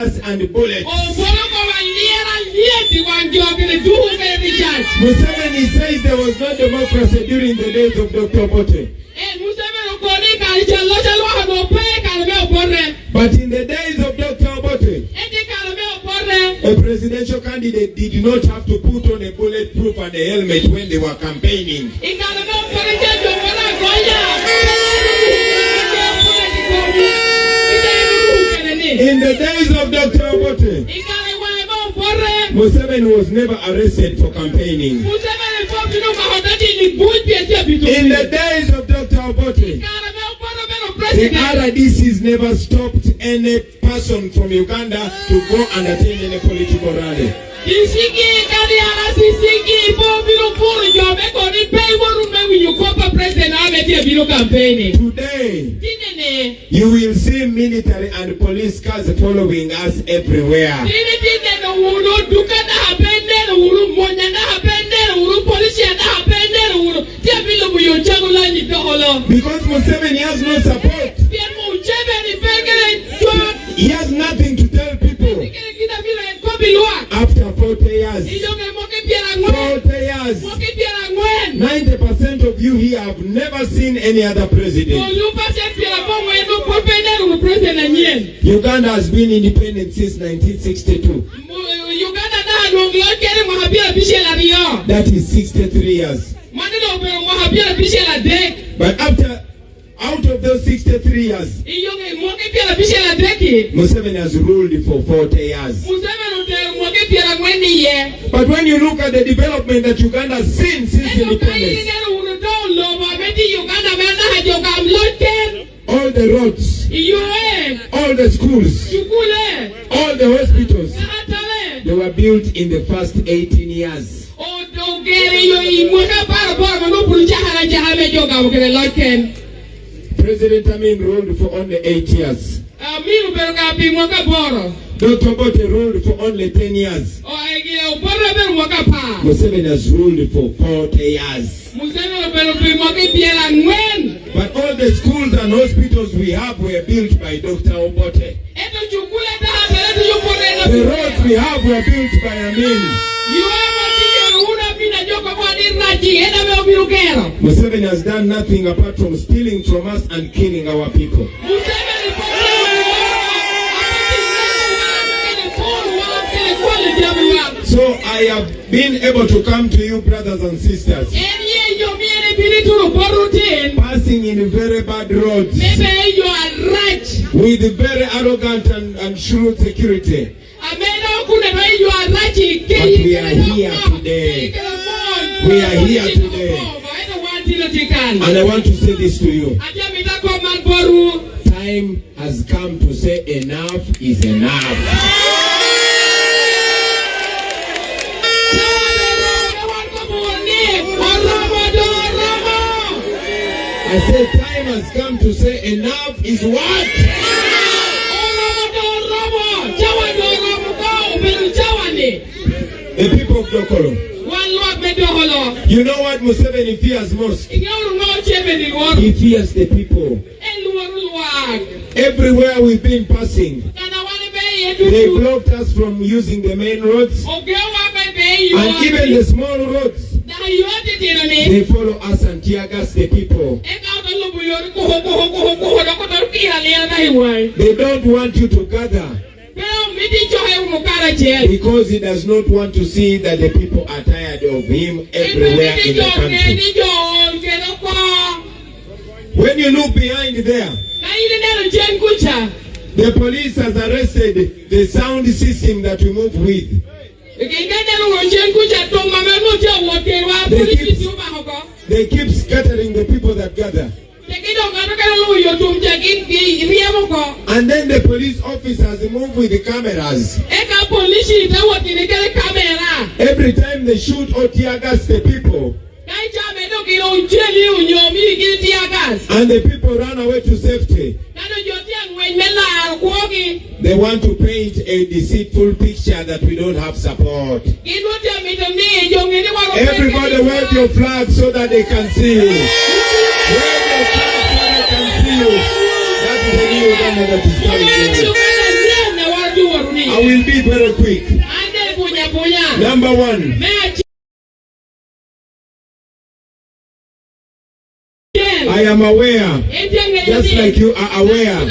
and bullets. Museveni says there was no democracy during the days of Dr. Bote. But in the days of Dr. Bote, a presidential candidate did not have to put on a bulletproof and a helmet when they were campaigning. In the days of Dr. Bote, Museveni was never arrested for campaigning. In the days of Dr. Bote, the RDCs never stopped any person from Uganda to go and attend any political rally. Today, you will see military and police cars following us everywhere. Because Museveni has no support. He has nothing to tell people. After 40 years, 90% of you here have never seen any other president. Uganda has been independent since 1962. That is 63 years. But out of those 63 years, Museveni has ruled for 40 years. But when you look at the development that Uganda has seen since independence, all the roads, all the schools, all the hospitals, they were built in the first 18 years. President Amin ruled for only 8 years. Dr. Bote ruled for only 10 years. Museveni has ruled for 40 years. But all the schools and hospitals we have were built by Dr. Bote. The roads we have were built by Amin. Museveni has done nothing apart from stealing from us and killing our people. So I have been able to come to you, brothers and sisters, passing in very bad roads with very arrogant and shrewd security. But we are here today. We are here today. And I want to say this to you. Time has come to say enough is enough. I said time has come to say enough is what? The people of Dokolo. You know what Museveni fears most? He fears the people. Everywhere we've been passing, they blocked us from using the main roads. And even the small roads, they follow us and tear gas the people. They don't want you to gather because he does not want to see that the people are tired of him everywhere in the country. When you look behind there, the police has arrested the sound system that we move with. They keep scattering the people that gather. And then the police officers move with the cameras. Every time they shoot or tear gas the people, and the people run away to safety, they want to paint a deceitful picture that we don't have support. Everybody wave your flag so that they can see you. Wave your flag so they can see you. That is the new Uganda that is coming. I will be very quick. Number one. I am aware, just like you are aware,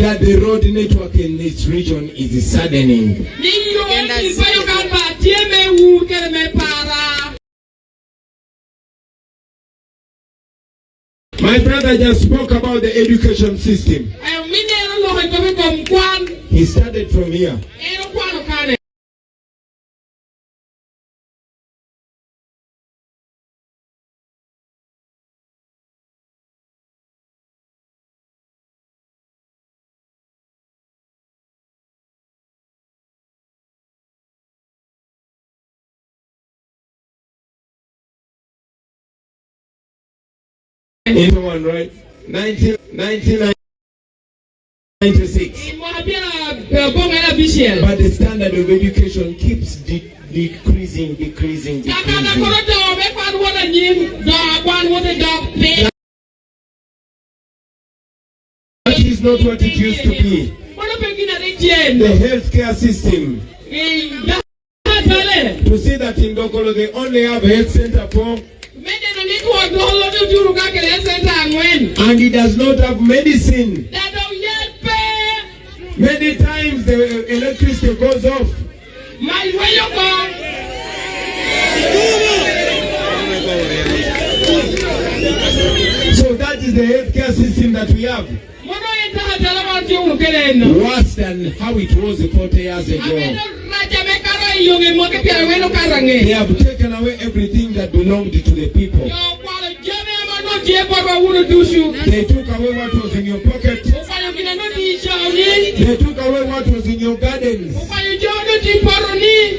that the road network in this region is saddening. My brother just spoke about the education system. He started from here. In one, right? 1996. But the standard of education keeps decreasing. That is not what it used to be. The healthcare system. To see that in Dokolo they only have a health center for. And it does not have medicine. Many times the electricity goes off. So that is the healthcare system that we have. Worse than how it was 40 years ago. They have taken away everything that belonged to the people. They took away what was in your pocket. They took away what was in your gardens.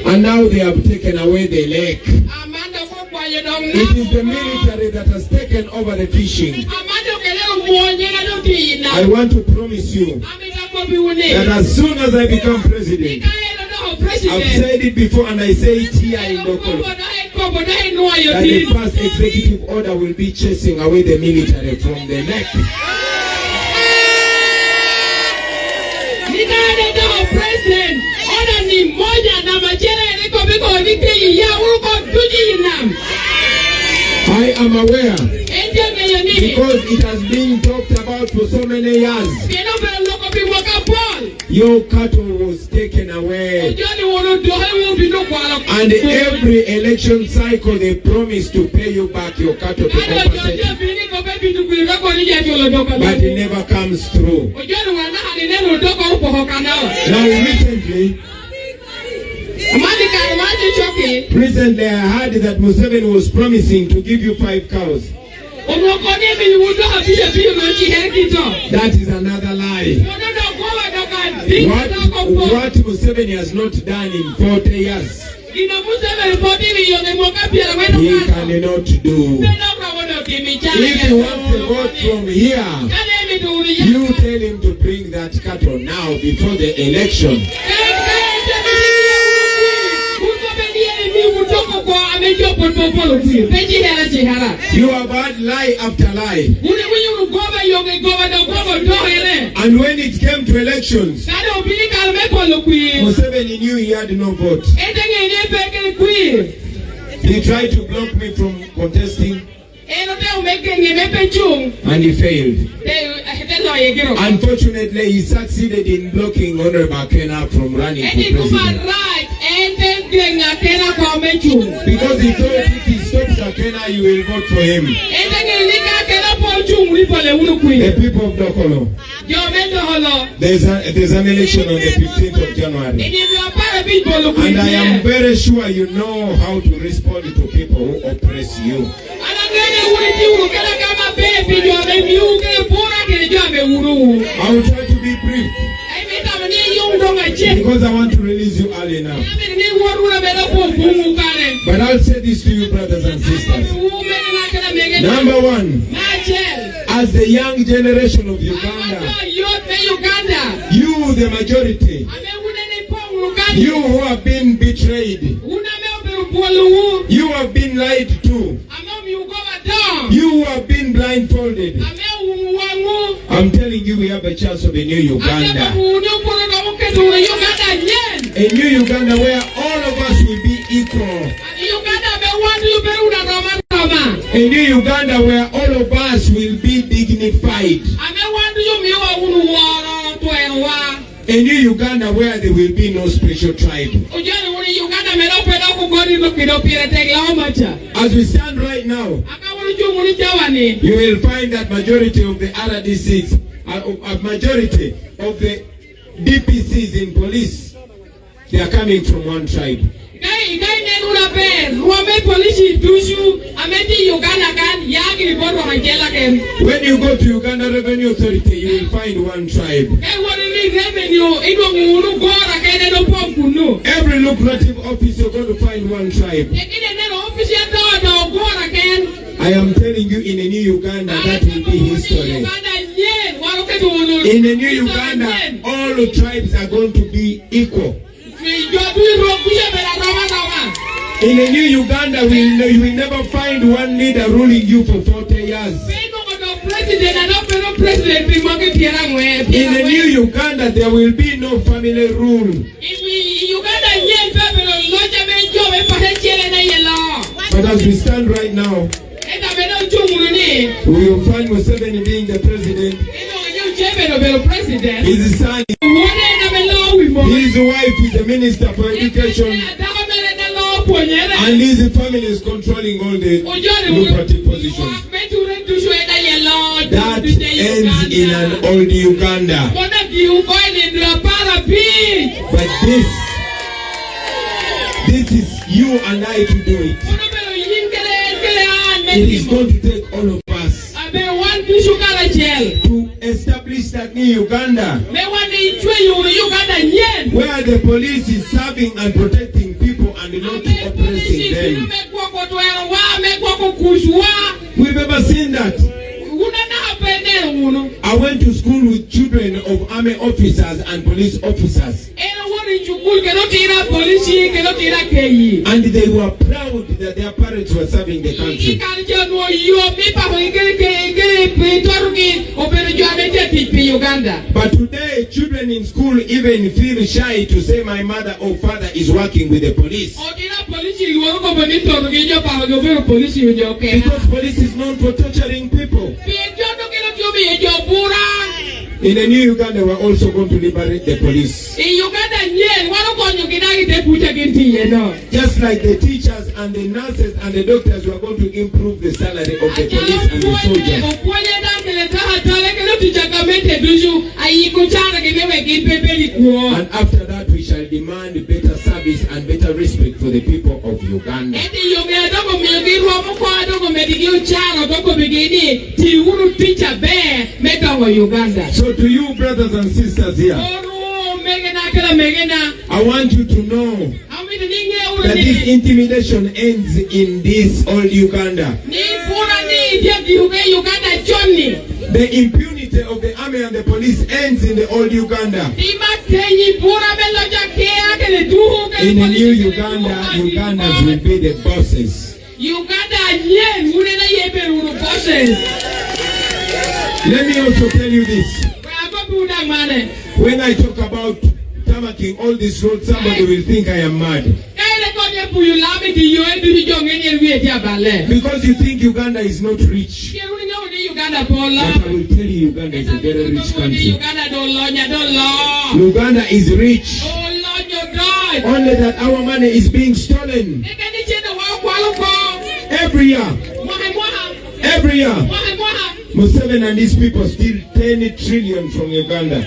And now they have taken away the lake. It is the military that has taken over the fishing. I want to promise you that as soon as I become president, I've said it before and I say it here in Dokolo, that the first executive order will be chasing away the military from the neck. I am aware because it has been talked about for so many years. Your cattle was taken away. And every election cycle they promise to pay you back your cattle to compensate. But it never comes through. Now recently I heard that Museveni was promising to give you 5 cows. That is another lie. What Museveni has not done in 40 years, he cannot do. If he wants to vote from here, you tell him to bring that cattle now before the election. You have had lie after lie. And when it came to elections, Museveni knew he had no vote. He tried to block me from contesting, and he failed. Unfortunately, he succeeded in blocking Honorable Kena from running for president. Because he thought if he stops Akena, you will vote for him. The people of Dokolo, there's an election on the 15th of January. And I am very sure you know how to respond to people who oppress you. I will try to be brief because I want to release you early now. But I'll say this to you, brothers and sisters. Number one, as the young generation of Uganda, you, the majority, you who have been betrayed, you have been lied to, you who have been blindfolded, I'm telling you, we have a chance of a new Uganda. A new Uganda where all of us will be equal. A new Uganda where all of us will be dignified. A new Uganda where there will be no special tribe. As we stand right now, you will find that majority of the RDCs, a majority of the DPCs in police, they are coming from one tribe. When you go to Uganda Revenue Authority, you will find one tribe. Every lucrative office, you're going to find one tribe. I am telling you, in a new Uganda, that will be history. In a new Uganda, all the tribes are going to be equal. In a new Uganda, you will never find one leader ruling you for 40 years. In a new Uganda, there will be no family rule. But as we stand right now, we will find Museveni being the president. His son, his wife is the minister for education, and his family is controlling all the lucrative positions. That ends in an old Uganda. But this is you and I to do it. It is going to take all of us to establish that new Uganda where the police is serving and protecting people and not oppressing them. We've ever seen that. I went to school with children of army officers and police officers. And they were proud that their parents were serving the country. But today, children in school even feel shy to say my mother or father is working with the police. Because police is known for torturing people. In the new Uganda, we're also going to liberate the police. Just like the teachers and the nurses and the doctors, we're going to improve the salary of the police and the soldiers. And after that, we shall demand better service and better respect for the people of Uganda. So to you brothers and sisters here, I want you to know that this intimidation ends in this old Uganda. The impunity of the army and the police ends in the old Uganda. In the new Uganda, Ugandans will be the bosses. Let me also tell you this. When I talk about tarmacking all these roads, somebody will think I am mad. Because you think Uganda is not rich. But I will tell you, Uganda is a very rich country. Uganda is rich. Only that our money is being stolen. Every year. Museveni and his people steal 10 trillion from Uganda.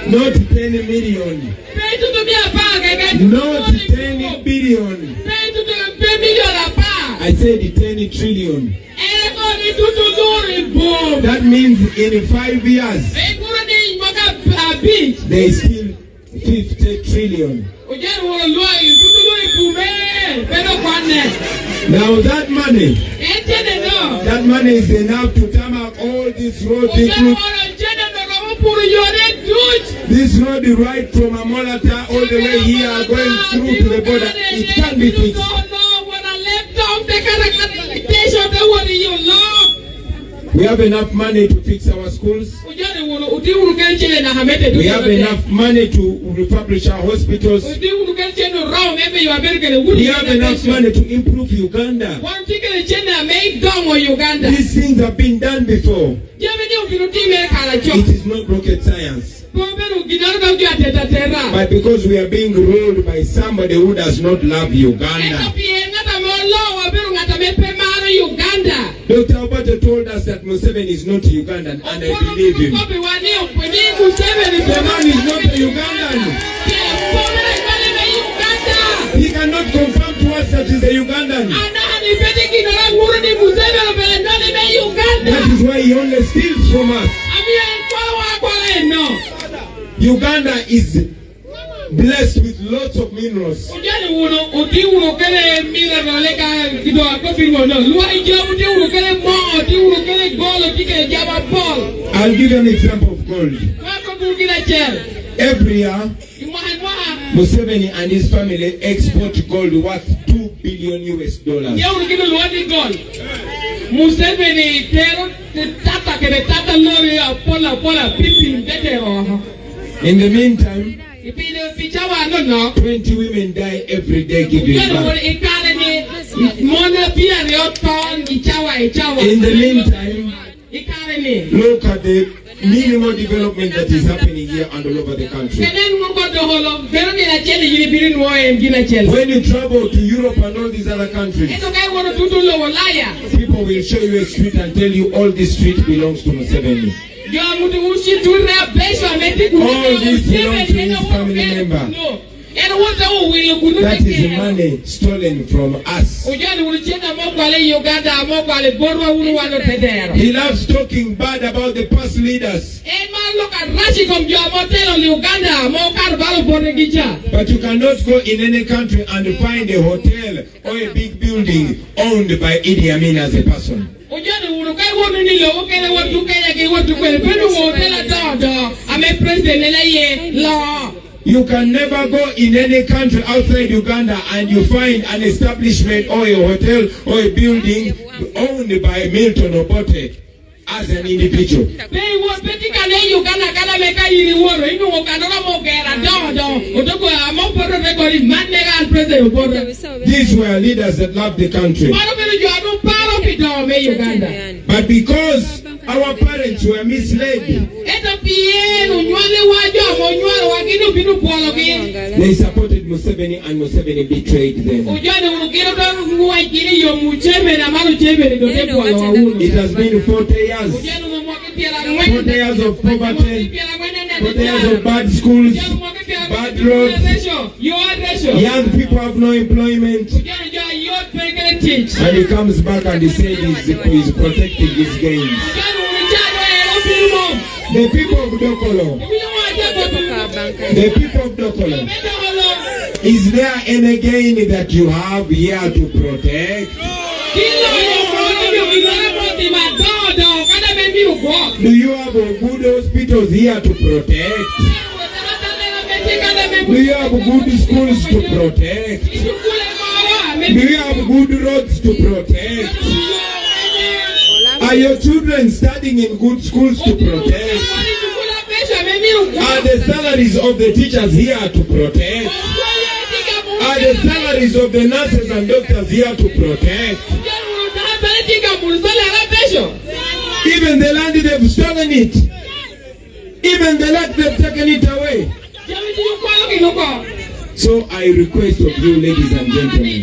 Not 10 million. Not 10 billion. I said 10 trillion. That means in 5 years, they steal 50 trillion. Now that money is enough to tarmac all these roads. This road right from Amolata all the way here going through to the border, it can be fixed. We have enough money to fix our schools. We have enough money to refurbish our hospitals. We have enough money to improve Uganda. These things have been done before. It is not rocket science. But because we are being ruled by somebody who does not love Uganda. Dr. Obato told us that Museveni is not Ugandan, and I believe him. The man is not a Ugandan. He cannot confirm to us that he's a Ugandan. That is why he only steals from us. Uganda is blessed with lots of minerals. I'll give you an example of gold. Every year, Museveni and his family export gold worth $2 billion. In the meantime, 20 women die every day giving birth. In the meantime, look at the minimal development that is happening here and all over the country. When you travel to Europe and all these other countries, people will show you a street and tell you all this street belongs to Museveni. All this belongs to his family member. That is money stolen from us. He loves talking bad about the past leaders. But you cannot go in any country and find a hotel or a big building owned by Idi Amin as a person. You can never go in any country outside Uganda and you find an establishment or a hotel or a building owned by Milton Obote as an individual. These were leaders that loved the country. But because our parents were misled, they supported Museveni and Museveni betrayed them. It has been 40 years. 40 years of poverty, 40 years of bad schools, bad roads. Young people have no employment. And he comes back and he says he's protecting his gains. The people of Dokolo. The people of Dokolo. Is there any gain that you have here to protect? Do you have good hospitals here to protect? Do you have good schools to protect? Do you have good roads to protect? Are your children studying in good schools to protect? Are the salaries of the teachers here to protect? Are the salaries of the nurses and doctors here to protect? Even the land, they've stolen it. Even the land, they've taken it away. So I request of you, ladies and gentlemen,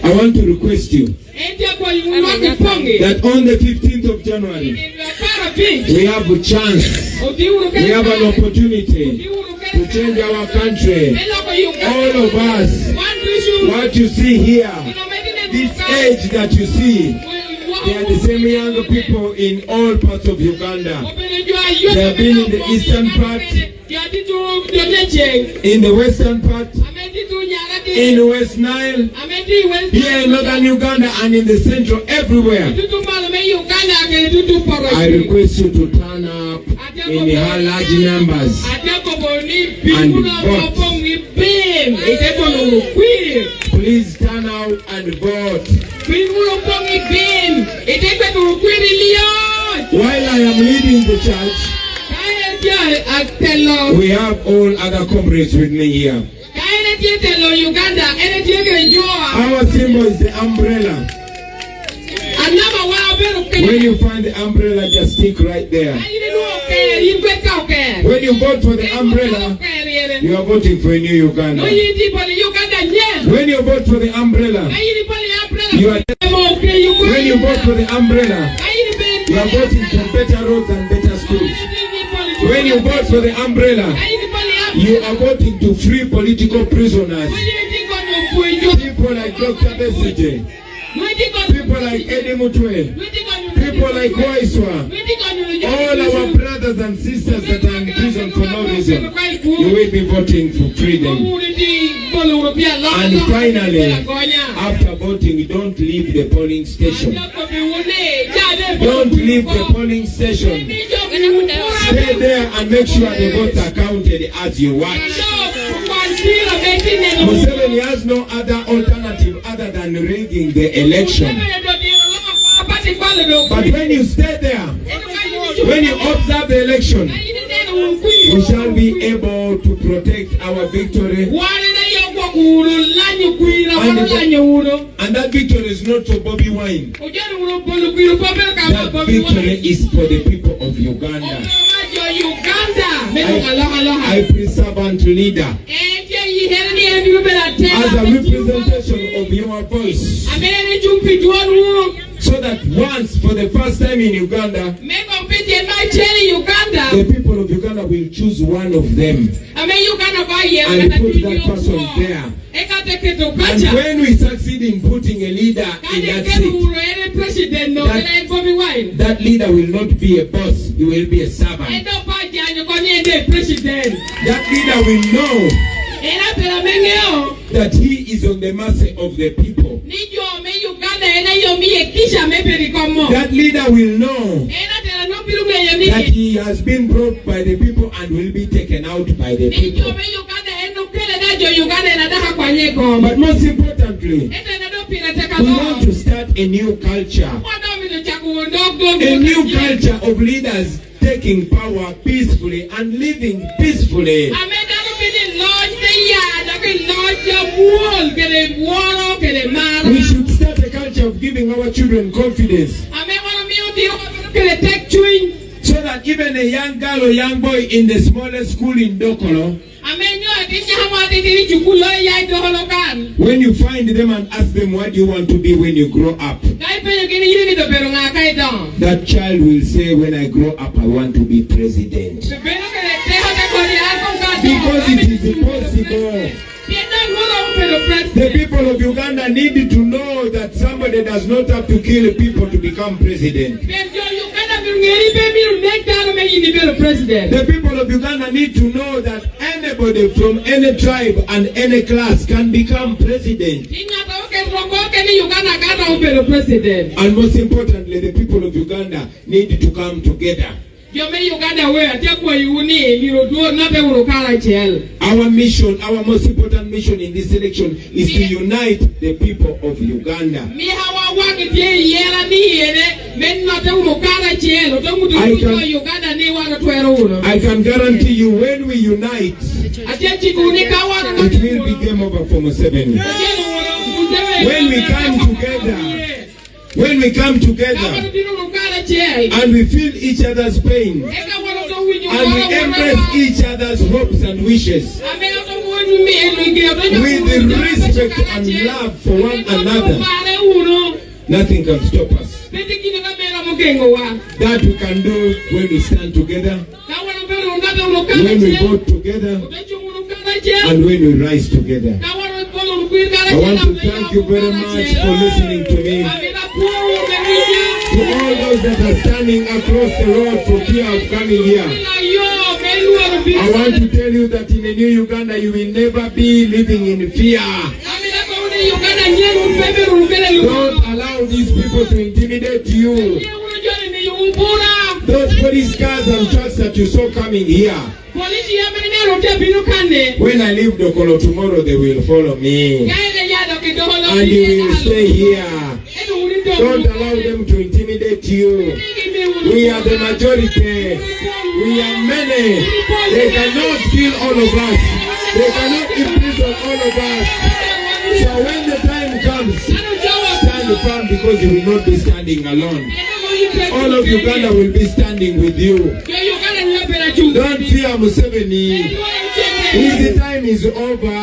I want to request you that on the 15th of January, we have a chance, we have an opportunity to change our country. All of us, what you see here, this age that you see, they are the same young people in all parts of Uganda. They have been in the eastern part, in the western part, in the West Nile, here in northern Uganda, and in the central, everywhere. I request you to turn up in large numbers and vote. Please turn out and vote. While I am leading the church, we have all other comrades with me here. Our symbol is the umbrella. When you find the umbrella, just stick right there. When you vote for the umbrella, you are voting for a new Uganda. When you vote for the umbrella, you are when you vote for the umbrella, you are voting for better roads and better schools. When you vote for the umbrella, you are voting to free political prisoners. People like Dr. Besige, people like Eddie Mutwe, people like Waiswa, all our brothers and sisters that are in prison for no reason, you will be voting for freedom. And finally, after voting, don't leave the polling station. Don't leave the polling station. Stay there and make sure the votes are counted as you watch. Museveni has no other alternative other than rigging the election. But when you stay there, when you observe the election, we shall be able to protect our victory. And that victory is not for Bobi Wine. That victory is for the people of Uganda. I pre-servant leader, as a representation of your voice, so that once, for the first time in Uganda, the people of Uganda will choose one of them and put that person there. And when we succeed in putting a leader in that seat, that leader will not be a boss, he will be a servant. That leader will know that he is on the mercy of the people. That leader will know that he has been brought by the people and will be taken out by the people. But most importantly, we want to start a new culture. A new culture of leaders taking power peacefully and living peacefully. We should start a culture of giving our children confidence, so that even a young girl or young boy in the smallest school in Dokolo, when you find them and ask them what do you want to be when you grow up, that child will say, when I grow up I want to be president. Because it is possible. The people of Uganda need to know that somebody does not have to kill people to become president. The people of Uganda need to know that anybody from any tribe and any class can become president. And most importantly, the people of Uganda need to come together. Our mission, our most important mission in this election is to unite the people of Uganda. I can guarantee you, when we unite, it will be game over for Museveni. When we come together and we feel each other's pain and we embrace each other's hopes and wishes with the respect and love for one another, nothing can stop us. That we can do when we stand together, when we vote together, and when we rise together. I want to thank you very much for listening to me. To all those that are standing across the road for fear of coming here, I want to tell you that in a new Uganda you will never be living in fear. Don't allow allow these people to intimidate you. Those police cars and trucks that you saw coming here. When I leave Dokolo tomorrow, they will follow me. And you will stay here. Don't allow them to intimidate you. We are the majority. We are many. They cannot kill all of us. They cannot imprison all of us. So when the time comes, stand firm, because you will not be standing alone. All of Uganda will be standing with you. Don't fear Museveni. His time is over.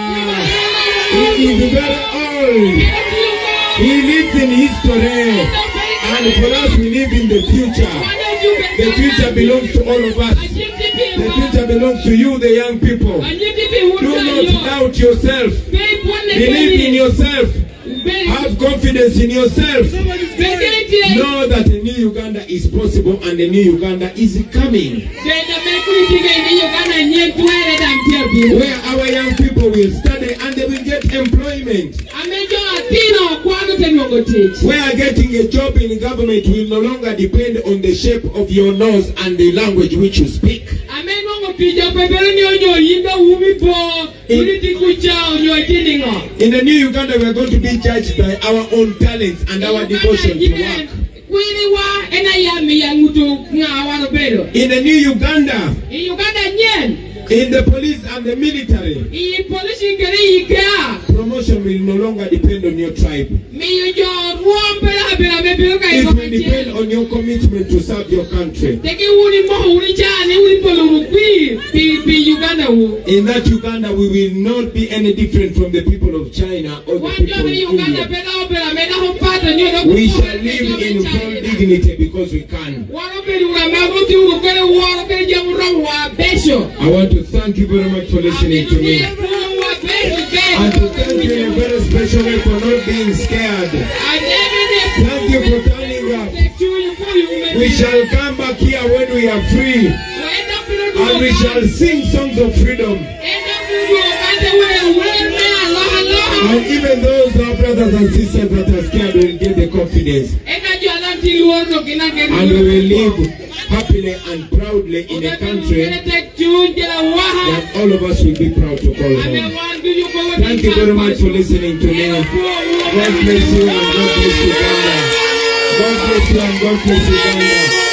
He is very old. He lives in history. And for us, we live in the future. The future belongs to all of us. The future belongs to you, the young people. Do not doubt yourself. Believe in yourself. Have confidence in yourself. Know that a new Uganda is possible and a new Uganda is coming. Where our young people will study and they will get employment. Where getting a job in government will no longer depend on the shape of your nose and the language which you speak. In the new Uganda, we are going to be judged by our own talents and our devotion to work. In the new Uganda, in the police and the military, promotion will no longer depend on your tribe. It will depend on your commitment to serve your country. In that Uganda, we will not be any different from the people of China or the people of India. We shall live in full dignity because we can. I want to thank you very much for listening to me. And to thank you in a very special way for not being scared. Thank you for turning up. We shall come back here when we are free. And we shall sing songs of freedom. And even those our brothers and sisters that are scared will get the confidence. And we will live happily and proudly in a country that all of us will be proud to call home. Thank you very much for listening to me. God bless you and God bless Uganda. God bless you and God bless Uganda.